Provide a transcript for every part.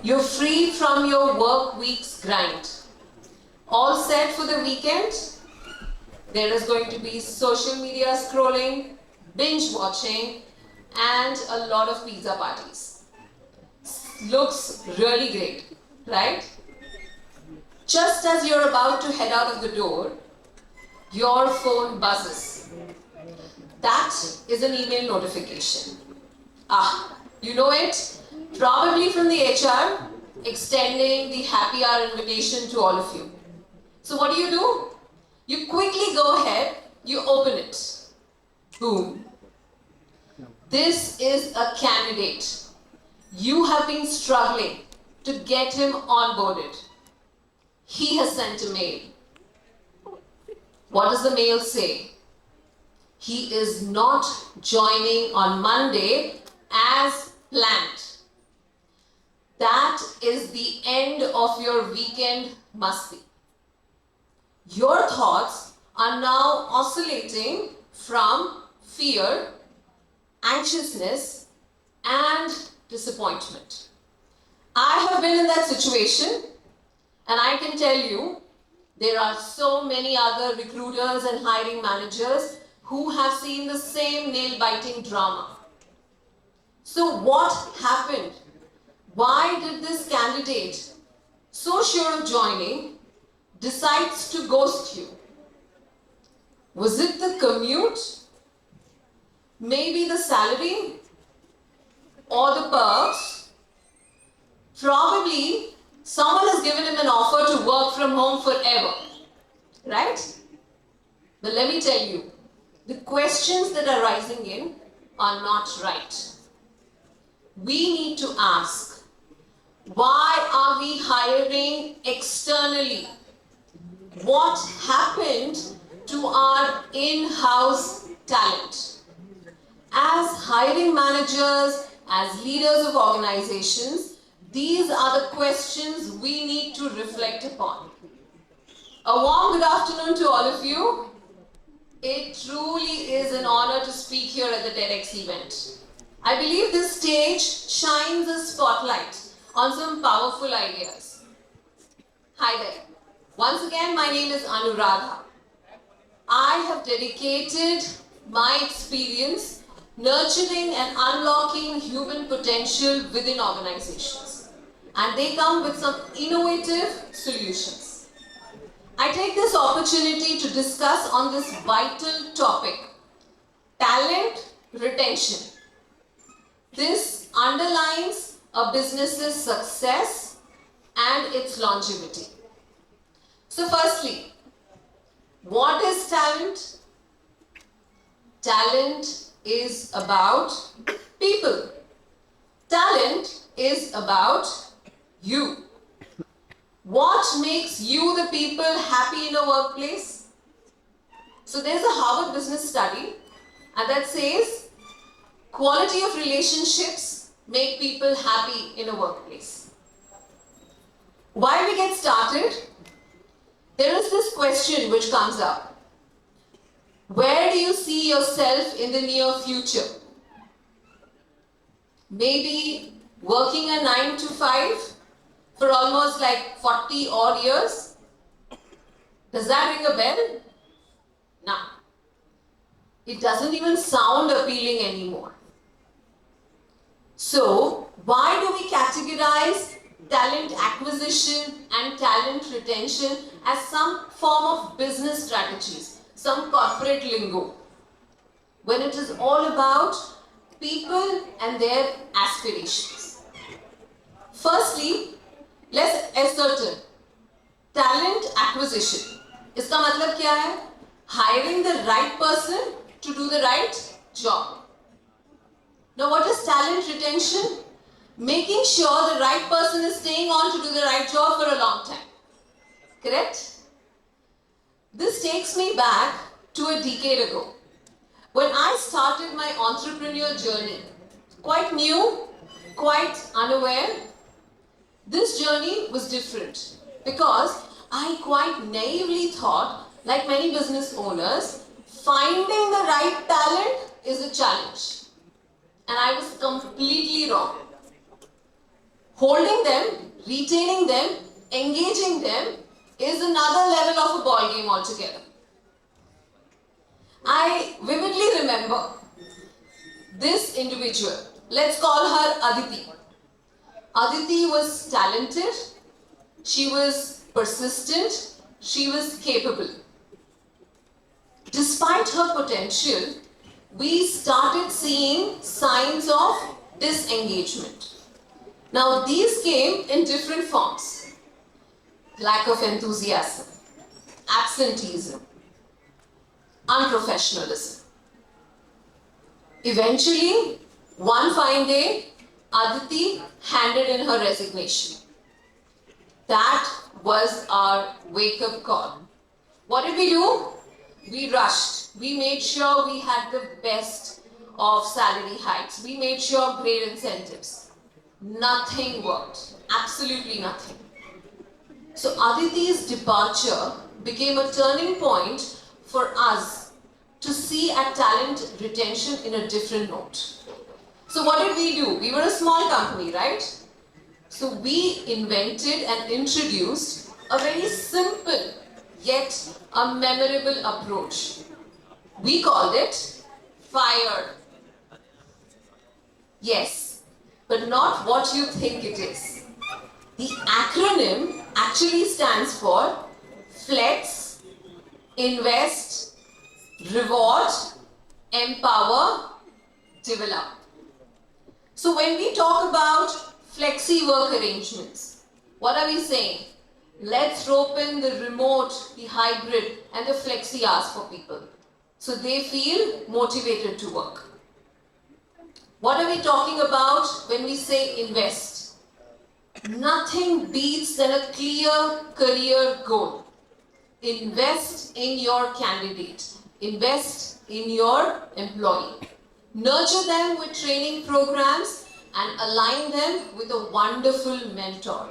You're free from your work week's grind. All set for the weekend? There is going to be social media scrolling, binge watching, and a lot of pizza parties. Looks really great, right? Just as you're about to head out of the door, your phone buzzes. That is an email notification. You know it? Probably from the HR, extending the happy hour invitation to all of you. So what do? You quickly go ahead, you open it. Boom. This is a candidate. You have been struggling to get him onboarded. He has sent a mail. What does the mail say? He is not joining on Monday as planned. That is the end of your weekend must be. Your thoughts are now oscillating from fear, anxiousness, and disappointment. I have been in that situation, and I can tell you, there are so many other recruiters and hiring managers who have seen the same nail-biting drama. So what happened? Why did this candidate, so sure of joining, decides to ghost you? Was it the commute? Maybe the salary? Or the perks? Probably someone has given him an offer to work from home forever, right? But let me tell you, the questions that are rising in are not right. We need to ask, why are we hiring externally? What happened to our in-house talent? As hiring managers, as leaders of organizations, these are the questions we need to reflect upon. A warm good afternoon to all of you. It truly is an honor to speak here at the TEDx event. I believe this stage shines a spotlight on some powerful ideas. Hi there. Once again, my name is Anuradha. I have dedicated my experience nurturing and unlocking human potential within organizations. And they come with some innovative solutions. I take this opportunity to discuss on this vital topic, talent retention. This underlines a business's success and its longevity. So firstly, what is talent? Talent is about people. Talent is about you. What makes you the people happy in a workplace? So there's a Harvard business study and that says quality of relationships make people happy in a workplace. While we get started, there is this question which comes up. Where do you see yourself in the near future? Maybe working a 9 to 5 for almost like 40 odd years? Does that ring a bell? No. It doesn't even sound appealing anymore. So, why do we categorize talent acquisition and talent retention as some form of business strategies, some corporate lingo, when it is all about people and their aspirations? Firstly, let's ascertain talent acquisition. इसका मतलब क्या है? Hiring the right person to do the right job. Now, what is talent retention? Making sure the right person is staying on to do the right job for a long time. Correct? This takes me back to a decade ago when I started my entrepreneurial journey. Quite new, quite unaware. This journey was different because I quite naively thought, like many business owners, finding the right talent is a challenge. And I was completely wrong. Holding them, retaining them, engaging them is another level of a ball game altogether. I vividly remember this individual. Let's call her Aditi. Aditi was talented, she was persistent, she was capable. Despite her potential, we started seeing signs of disengagement. Now these came in different forms. Lack of enthusiasm, absenteeism, unprofessionalism. Eventually, one fine day, Aditi handed in her resignation. That was our wake-up call. What did we do? We rushed. We made sure we had the best of salary hikes. We made sure great incentives. Nothing worked. Absolutely nothing. So Aditi's departure became a turning point for us to see at talent retention in a different note. So what did we do? We were a small company, right? So we invented and introduced a very simple yet a memorable approach. We called it FIRE. Yes, but not what you think it is. The acronym actually stands for Flex, Invest, Reward, Empower, Develop. So when we talk about flexi work arrangements, what are we saying? Let's rope in the remote, the hybrid and the flexi hours for people so they feel motivated to work. What are we talking about when we say invest? Nothing beats than a clear career goal. Invest in your candidate. Invest in your employee. Nurture them with training programs and align them with a wonderful mentor.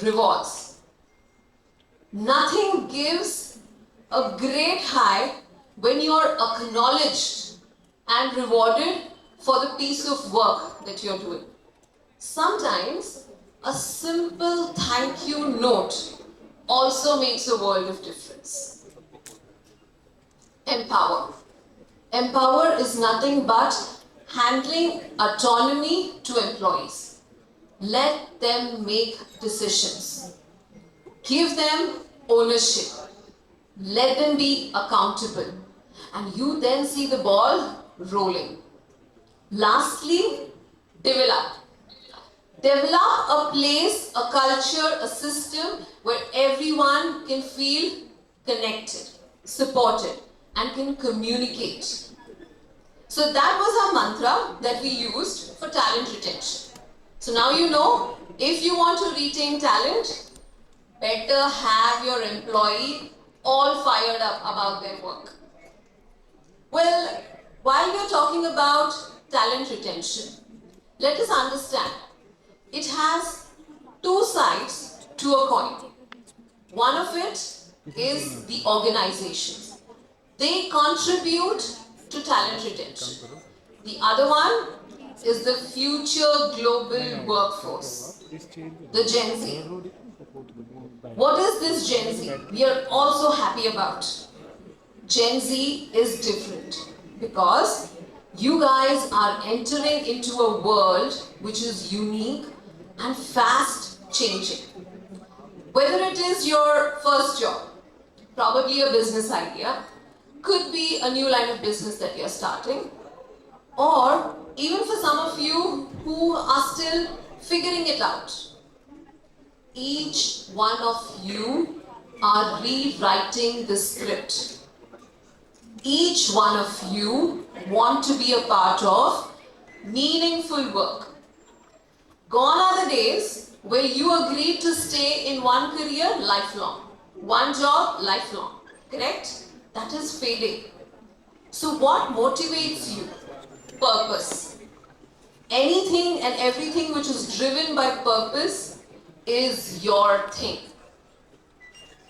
Rewards. Nothing gives a great high when you are acknowledged and rewarded for the piece of work that you're doing. Sometimes a simple thank you note also makes a world of difference. Empower. Empower is nothing but handling autonomy to employees. Let them make decisions. Give them ownership. Let them be accountable. And you then see the ball rolling. Lastly, develop. Develop a place, a culture, a system where everyone can feel connected, supported, and can communicate. So that was our mantra that we used for talent retention. So now you know, if you want to retain talent, better have your employee all fired up about their work. Well, while we're talking about talent retention, let us understand it has two sides to a coin. One of it is the organizations. They contribute to talent retention. The other one is the future global workforce, the Gen Z. What is this Gen Z? We are also happy about. Gen Z is different because you guys are entering into a world which is unique and fast changing. Whether it is your first job, probably a business idea, could be a new line of business that you're starting, or even for some of you who are still figuring it out. Each one of you are rewriting the script. Each one of you want to be a part of meaningful work. Gone are the days where you agreed to stay in one career lifelong, one job lifelong, correct? That is fading. So what motivates you? Purpose. Anything and everything which is driven by purpose is your thing.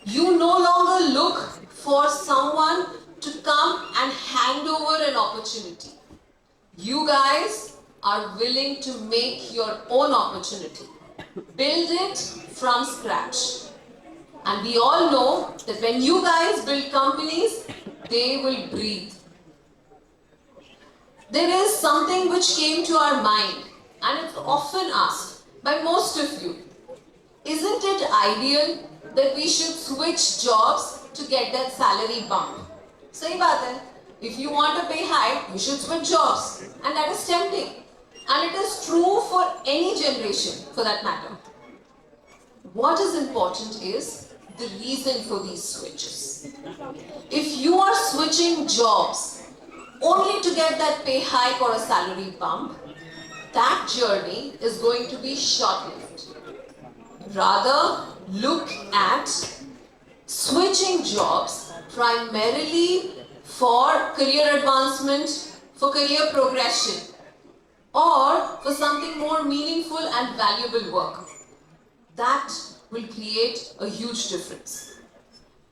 You no longer look for someone to come and hand over an opportunity. You guys are willing to make your own opportunity. Build it from scratch. And we all know that when you guys build companies, they will breathe. There is something which came to our mind, and it's often asked by most of you. Isn't it ideal that we should switch jobs to get that salary bump? Sahi baat hai. If you want a pay hike, you should switch jobs. And that is tempting. And it is true for any generation for that matter. What is important is the reason for these switches. If you are switching jobs only to get that pay hike or a salary bump, that journey is going to be short-lived. Rather, look at switching jobs primarily for career advancement, for career progression, or for something more meaningful and valuable work. That will create a huge difference.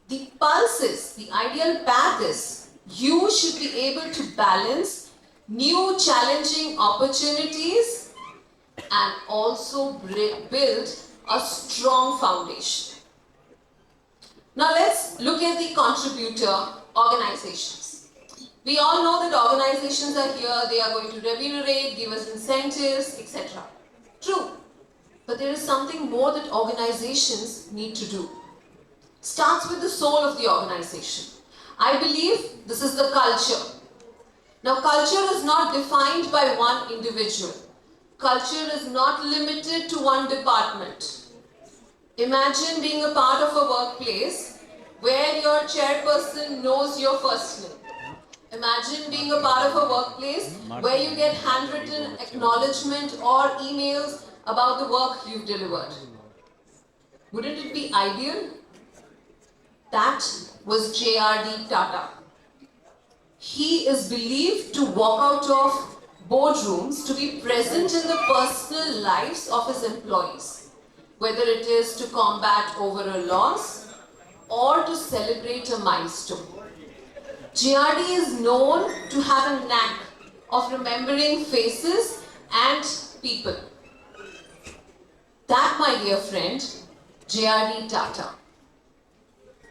The pulse is, the ideal path is, you should be able to balance new challenging opportunities and also build a strong foundation. Now let's look at the contributor organizations. We all know that organizations are here, they are going to remunerate, give us incentives, etc. True. But there is something more that organizations need to do. Starts with the soul of the organization. I believe this is the culture. Now, culture is not defined by one individual. Culture is not limited to one department. Imagine being a part of a workplace where your chairperson knows your first name. Imagine being a part of a workplace where you get handwritten acknowledgement or emails about the work you've delivered. Wouldn't it be ideal? That was J.R.D. Tata. He is believed to walk out of boardrooms to be present in the personal lives of his employees, whether it is to combat over a loss or to celebrate a milestone. J.R.D. is known to have a knack of remembering faces and people. That, my dear friend, J.R.D. Tata.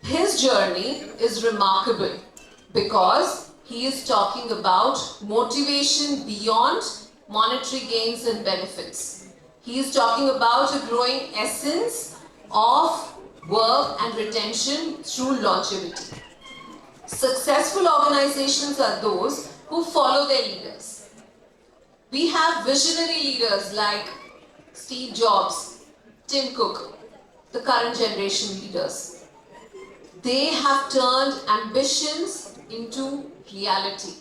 His journey is remarkable because he is talking about motivation beyond monetary gains and benefits. He is talking about a growing essence of work and retention through longevity. Successful organizations are those who follow their leaders. We have visionary leaders like Steve Jobs, Tim Cook, the current generation leaders. They have turned ambitions into reality.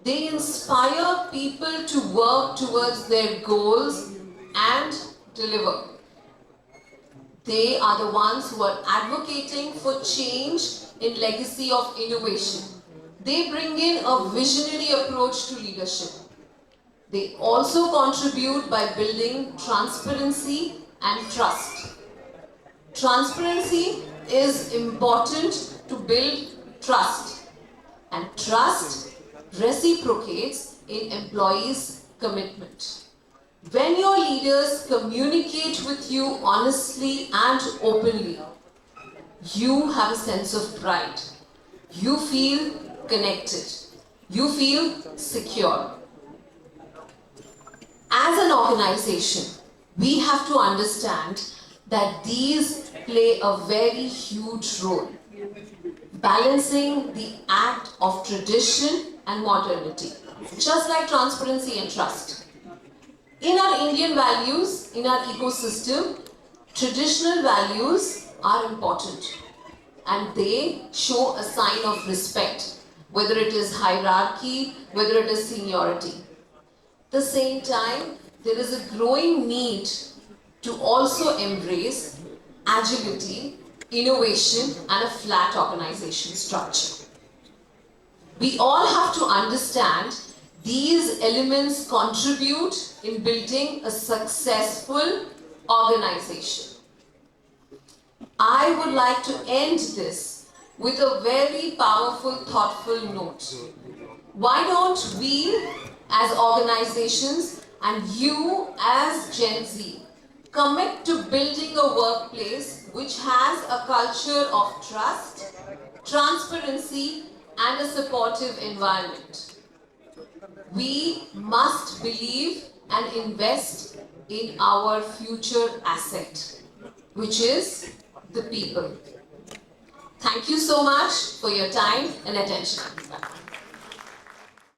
They inspire people to work towards their goals and deliver. They are the ones who are advocating for change in legacy of innovation. They bring in a visionary approach to leadership. They also contribute by building transparency and trust. Transparency is important to build trust, and trust reciprocates in employees' commitment. When your leaders communicate with you honestly and openly, you have a sense of pride. You feel connected. You feel secure. As an organization, we have to understand that these play a very huge role, balancing the act of tradition and modernity, just like transparency and trust. In our Indian values, in our ecosystem, traditional values are important and they show a sign of respect, whether it is hierarchy, whether it is seniority. At the same time, there is a growing need to also embrace agility, innovation, and a flat organization structure. We all have to understand these elements contribute in building a successful organization. I would like to end this with a very powerful, thoughtful note. Why don't we, as organizations, And you as Gen Z commit to building a workplace which has a culture of trust, transparency and a supportive environment. We must believe and invest in our future asset, which is the people. Thank you so much for your time and attention.